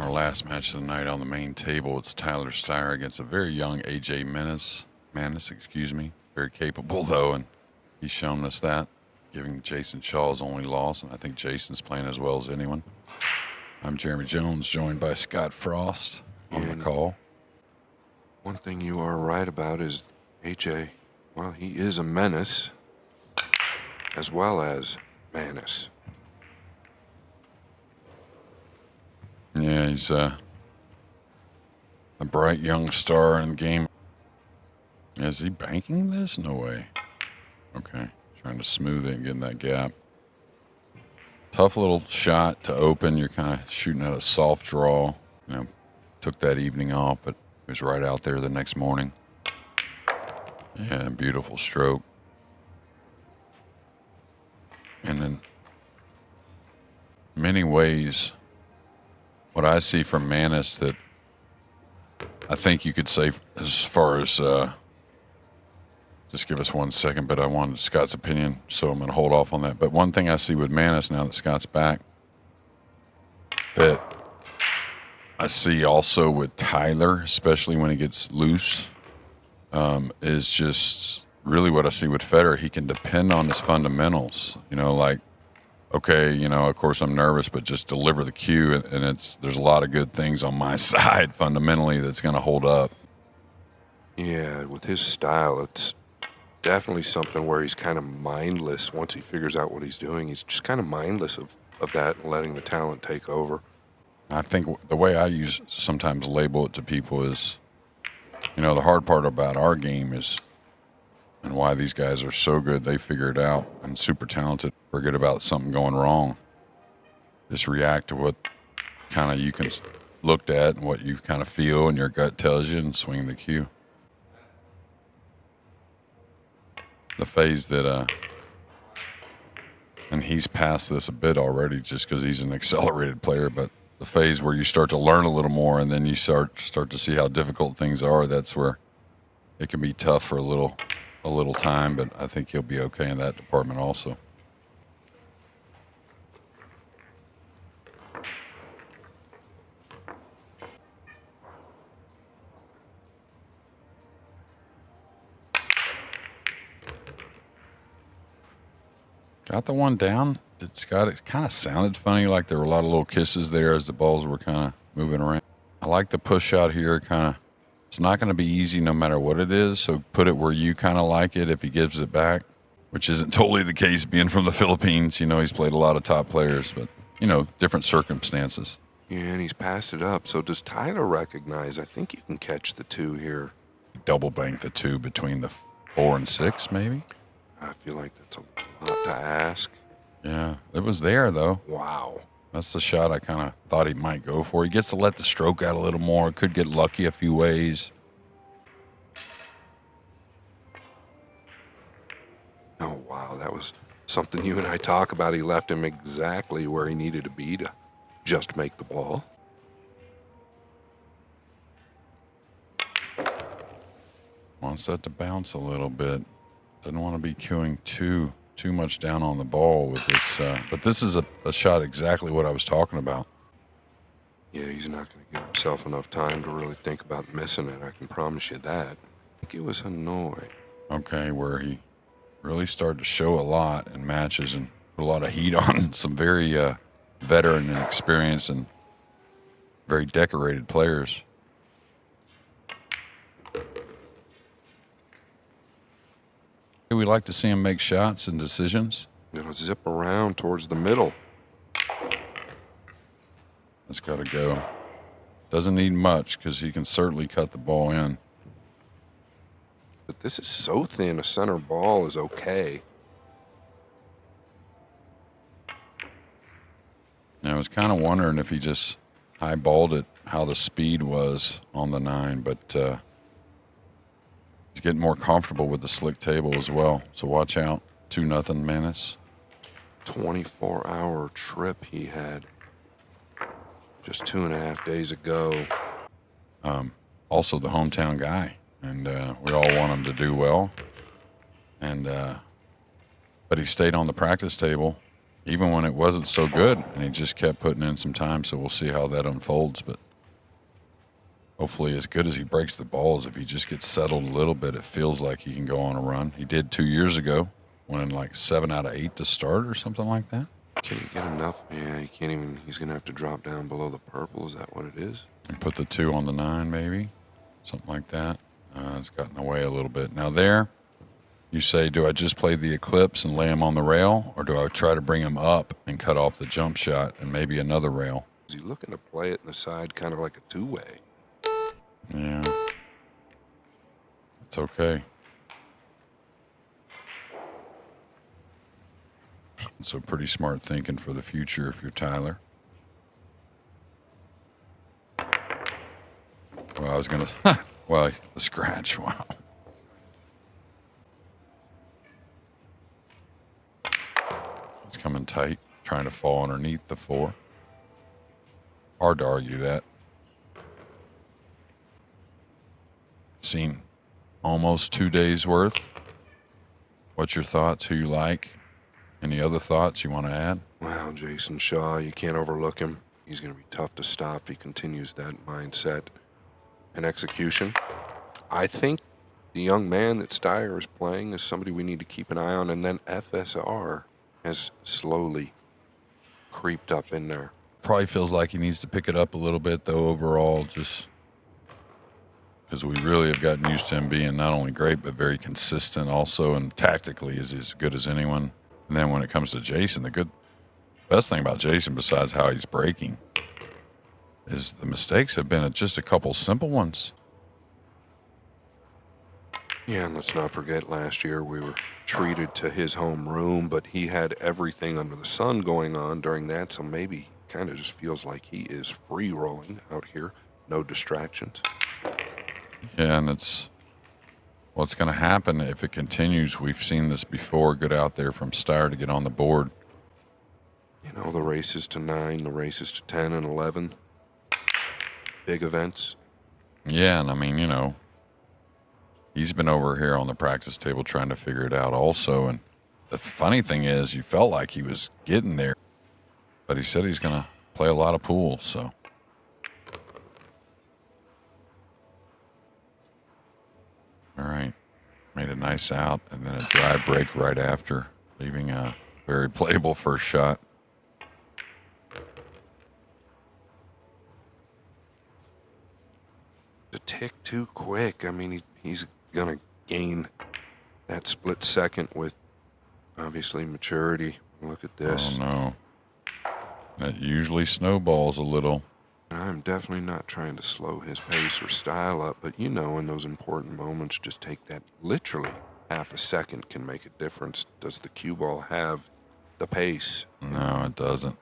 Our last match of the night on the main table, it's Tyler STYER against a very young AJ MANAS, excuse me. Very capable, though, and he's shown us that, giving Jason Shaw his only loss, and I think Jason's playing as well as anyone. I'm Jeremy Jones, joined by Scott Frost on the call. One thing you are right about is AJ, well, he is a menace as well as MANAS. Yeah, he's a bright young star in the game. Is he banking this? No way. Okay, trying to smooth it and get in that gap. Tough little shot to open. You're kind of shooting at a soft draw. You know, took that evening off, but it was right out there the next morning. Yeah, beautiful stroke. And in many ways, what I see from MANAS that I think you could say as far as, just give us 1 second, but I wanted Scott's opinion, so I'm going to hold off on that. But one thing I see with MANAS now that Scott's back, that I see also with Tyler, especially when he gets loose, is just really what I see with Federer. He can depend on his fundamentals, you know, like, okay, you know, of course I'm nervous, but just deliver the cue, and there's a lot of good things on my side fundamentally that's going to hold up. Yeah, with his style, it's definitely something where he's kind of mindless. Once he figures out what he's doing, he's just kind of mindless of that and letting the talent take over. I think the way I sometimes label it to people is, you know, the hard part about our game is, and why these guys are so good, they figure it out and super talented. Forget about something going wrong. Just react to what kind of you can looked at and what you kind of feel and your gut tells you, and swing the cue. The phase that, and he's past this a bit already just because he's an accelerated player, but the phase where you start to learn a little more and then you start to see how difficult things are, that's where it can be tough for a little time, but I think he'll be okay in that department also. Got the one down. Did Scott? It kind of sounded funny, like there were a lot of little kisses there as the balls were kind of moving around. I like the push shot here. Kind of, it's not going to be easy no matter what it is. So put it where you kind of like it if he gives it back, which isn't totally the case being from the Philippines. You know, he's played a lot of top players, but you know, different circumstances. Yeah, and he's passed it up. So does Tyler recognize? I think you can catch the two here. Double bank the two between the 4 and 6, maybe. I feel like that's a lot to ask. Yeah, it was there, though. Wow. That's the shot I kind of thought he might go for. He gets to let the stroke out a little more. Could get lucky a few ways. Oh, wow. That was something you and I talk about. He left him exactly where he needed to be to just make the ball. Wants that to bounce a little bit. Doesn't want to be cueing too much down on the ball with this, but this is a shot exactly what I was talking about. Yeah, he's not going to give himself enough time to really think about missing it. I can promise you that. I think it was Hanoi. Okay, where he really started to show a lot in matches and put a lot of heat on some very veteran and experienced and very decorated players. We like to see him make shots and decisions. Gonna zip around towards the middle. That's got to go. Doesn't need much because he can certainly cut the ball in. But this is so thin, a center ball is okay. I was kind of wondering if he just highballed it, how the speed was on the 9, but he's getting more comfortable with the slick table as well. So watch out. 2-0 MANAS. 24-hour trip he had just 2.5 days ago. Also the hometown guy, and we all want him to do well. And but he stayed on the practice table even when it wasn't so good, and he just kept putting in some time. So we'll see how that unfolds. But hopefully, as good as he breaks the balls, if he just gets settled a little bit, it feels like he can go on a run. He did 2 years ago, winning like 7 out of 8 to start or something like that. Can he get enough? Yeah, he can't even. He's going to have to drop down below the purple. Is that what it is? And put the 2 on the 9, maybe. Something like that. It's gotten away a little bit. Now there, you say, do I just play the Eclipse and lay him on the rail, or do I try to bring him up and cut off the jump shot and maybe another rail? Is he looking to play it in the side kind of like a two-way? Yeah. It's okay. So pretty smart thinking for the future if you're Tyler. Well, I was going to... well, the scratch. Wow. It's coming tight, trying to fall underneath the 4. Hard to argue that. Seen almost 2 days worth. What's your thoughts? Who you like? Any other thoughts you want to add? Well, Jason Shaw, you can't overlook him. He's going to be tough to stop if he continues that mindset and execution. I think the young man that STYER is playing is somebody we need to keep an eye on, and then FSR has slowly creeped up in there. Probably feels like he needs to pick it up a little bit, though, overall, just because we really have gotten used to him being not only great, but very consistent also, and tactically is as good as anyone. And then when it comes to Jason, best thing about Jason, besides how he's breaking, is the mistakes have been just a couple simple ones. Yeah, and let's not forget last year we were treated to his home room, but he had everything under the sun going on during that, so maybe kind of just feels like he is free rolling out here, no distractions. Yeah, and it's what's going to happen if it continues. We've seen this before, good out there from STYER to get on the board. You know, the races to 9, the races to 10 and 11, big events. Yeah, and I mean, you know, he's been over here on the practice table trying to figure it out also. And the funny thing is, you felt like he was getting there, but he said he's going to play a lot of pool, so. All right. Made a nice out and then a dry break right after, leaving a very playable first shot. A tick too quick. I mean, he's going to gain that split second with, obviously, maturity. Look at this. Oh, no. That usually snowballs a little. I'm definitely not trying to slow his pace or style up, but you know, in those important moments, just take that literally half a second can make a difference. Does the cue ball have the pace? No, it doesn't.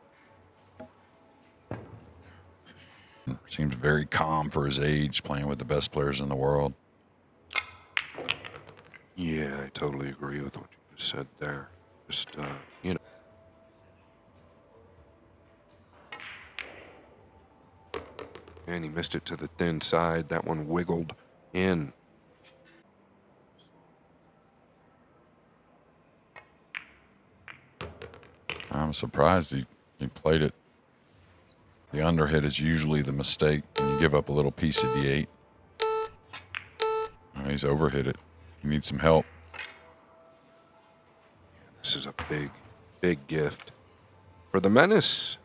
Seems very calm for his age, playing with the best players in the world. Yeah, I totally agree with what you just said there. Just, you know. And he missed it to the thin side. That one wiggled in. I'm surprised he played it. The underhit is usually the mistake when you give up a little piece of the 8. Oh, he's overhit it. He needs some help. This is a big, big gift for the MANAS.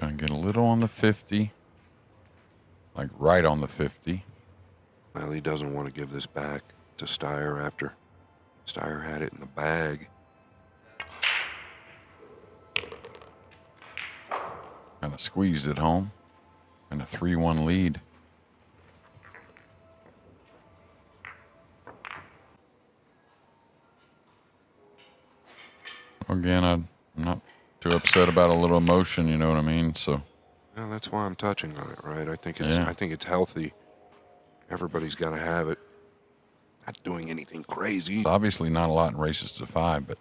Gonna get a little on the 50. Like right on the 50. Well, he doesn't want to give this back to STYER after STYER had it in the bag. Kind of squeezed it home. And a 3-1 lead. Again, I'm not too upset about a little emotion, you know what I mean? So, Well, that's why I'm touching on it, right? I think Yeah. it's healthy. Everybody's got to have it. Not doing anything crazy. obviously not a lot in races to 5, but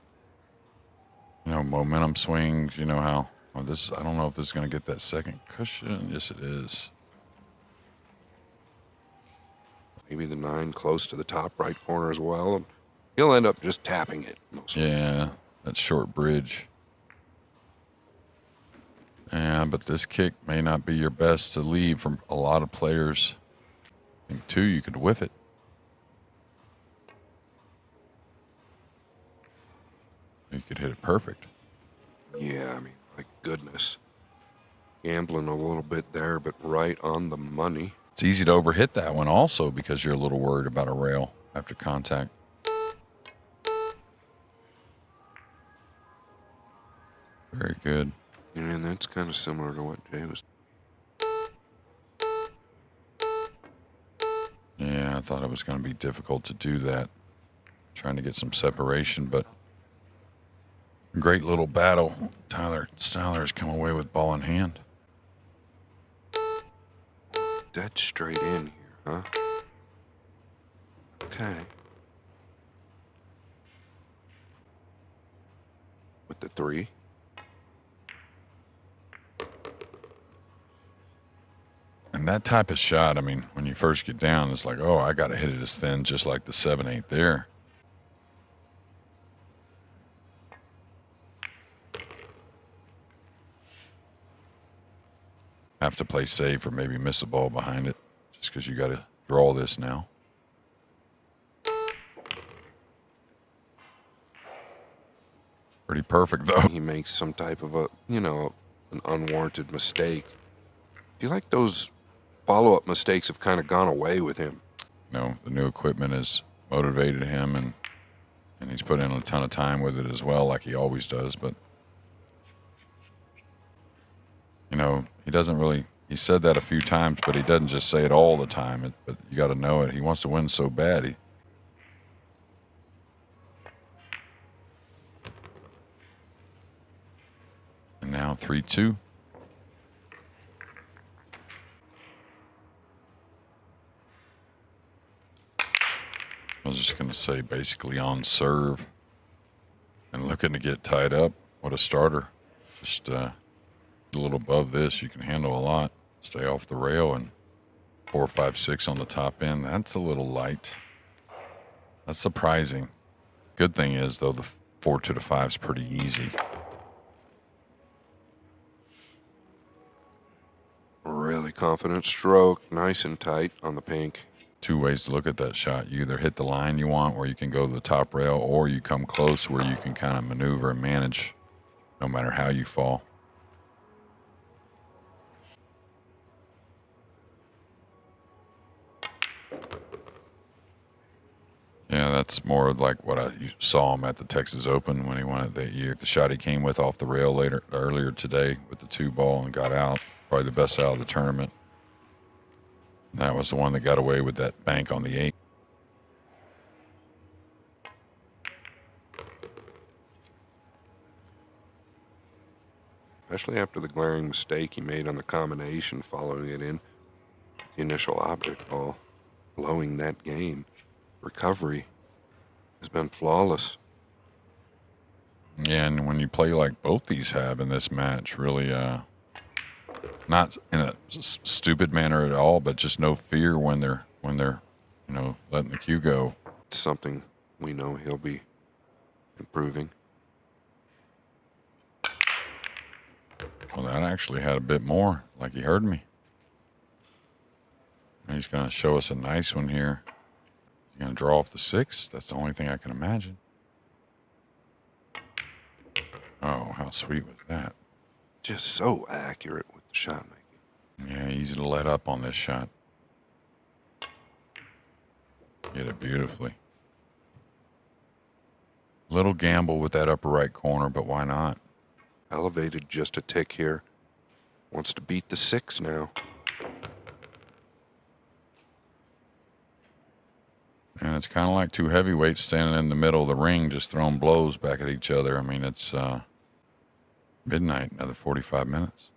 you know, momentum swings, you know how well, I don't know if this is going to get that second cushion. Yes, it is. Maybe the 9 close to the top right corner as well. And he'll end up just tapping it mostly. Yeah, that short bridge. Yeah, but this kick may not be your best to leave from a lot of players. I think 2, you could whiff it. You could hit it perfect. Yeah, I mean, my goodness. Gambling a little bit there, but right on the money. It's easy to overhit that one also because you're a little worried about a rail after contact. Very good. And that's kind of similar to what Jay was. Yeah, I thought it was going to be difficult to do that. Trying to get some separation, but great little battle. Tyler Styler's come away with ball in hand. Dead straight in here, huh? Okay. With the 3. And that type of shot, I mean, when you first get down, it's like, oh, I got to hit it as thin, just like the 7/8 there. Have to play safe or maybe miss a ball behind it just because you got to draw this now. Pretty perfect, though. He makes some type of a, an unwarranted mistake. I feel like those follow-up mistakes have kind of gone away with him. You know, the new equipment has motivated him, and he's put in a ton of time with it as well, like he always does. But, you know, he doesn't really, he said that a few times, but he doesn't just say it all the time. But you got to know it. He wants to win so bad. And now 3-2. I was just going to say basically on serve and looking to get tied up. What a starter. Just a little above this, you can handle a lot. Stay off the rail, and 4, 5, 6 on the top end. That's a little light. That's surprising. Good thing is, though, the 4 to the 5 is pretty easy. Really confident stroke. Nice and tight on the pink. 2 ways to look at that shot. You either hit the line you want where you can go to the top rail, or you come close where you can kind of maneuver and manage no matter how you fall. Yeah, that's more like what I saw him at the Texas Open when he won it that year. The shot he came with off the rail earlier today with the 2 ball and got out. Probably the best out of the tournament. And that was the one that got away with that bank on the 8. Especially after the glaring mistake he made on the combination following it in. The initial object ball, blowing that game. Recovery has been flawless. Yeah, and when you play like both these have in this match, really not in a stupid manner at all, but just no fear when they're letting the cue go. It's something we know he'll be improving. Well, that actually had a bit more, like he heard me. And he's going to show us a nice one here. He's going to draw off the 6. That's the only thing I can imagine. Oh, how sweet was that? Just so accurate with the shot making. Yeah, easy to let up on this shot. Hit it beautifully. Little gamble with that upper right corner, but why not? Elevated just a tick here. Wants to beat the 6 now. And it's kind of like 2 heavyweights standing in the middle of the ring, just throwing blows back at each other. I mean, it's midnight, another 45 minutes.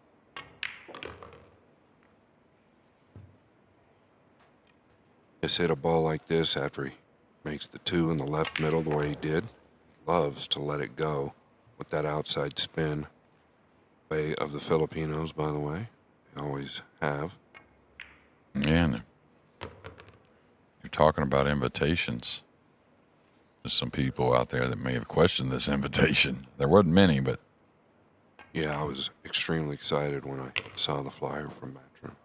Just hit a ball like this after he makes the 2 in the left middle the way he did. Loves to let it go with that outside spin. Way of the Filipinos, by the way. They always have. Yeah, and talking about invitations, there's some people out there that may have questioned this invitation. There wasn't many, but Yeah, I was extremely excited when I saw the flyer from Matron.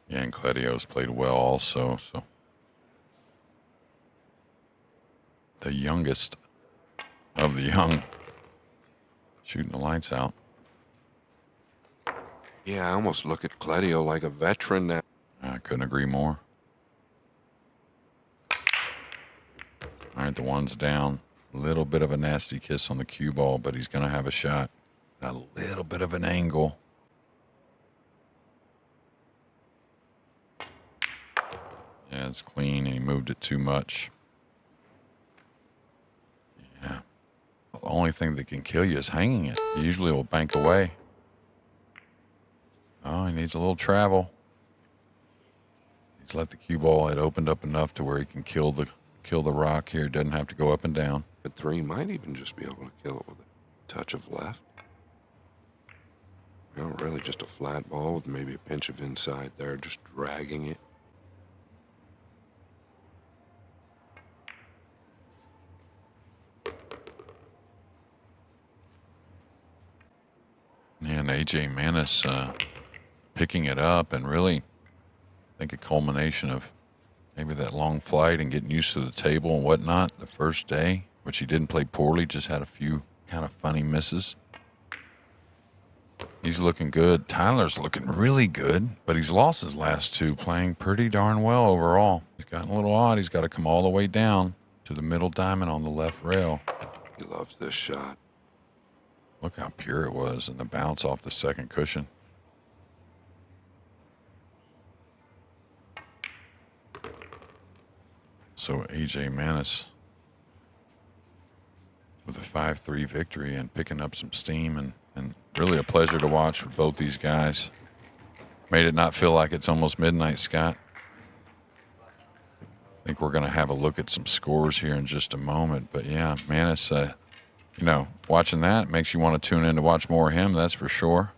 yeah, and Cledio's played well also. So the youngest of the young, shooting the lights out. Yeah, I almost look at Cledio like a veteran now. I couldn't agree more. All right, the one's down. A little bit of a nasty kiss on the cue ball, but he's going to have a shot. A little bit of an angle. Yeah, it's clean, and he moved it too much. Yeah. The only thing that can kill you is hanging it. Usually it will bank away. Oh, he needs a little travel. He's let the cue ball, it opened up enough to where he can kill the rock here. Doesn't have to go up and down. But 3 might even just be able to kill it with a touch of left. You know, really just a flat ball with maybe a pinch of inside there, just dragging it. And AJ MANAS picking it up, and really, I think a culmination of maybe that long flight and getting used to the table and whatnot the first day, which he didn't play poorly, just had a few kind of funny misses. He's looking good. Tyler's looking really good, but he's lost his last 2, playing pretty darn well overall. He's gotten a little odd. He's got to come all the way down to the middle diamond on the left rail. He loves this shot. Look how pure it was, and the bounce off the second cushion. So AJ MANAS with a 5-3 victory and picking up some steam, and really a pleasure to watch for both these guys. Made it not feel like it's almost midnight, Scott. I think we're going to have a look at some scores here in just a moment. But yeah, MANAS, you know, watching that makes you want to tune in to watch more of him, that's for sure.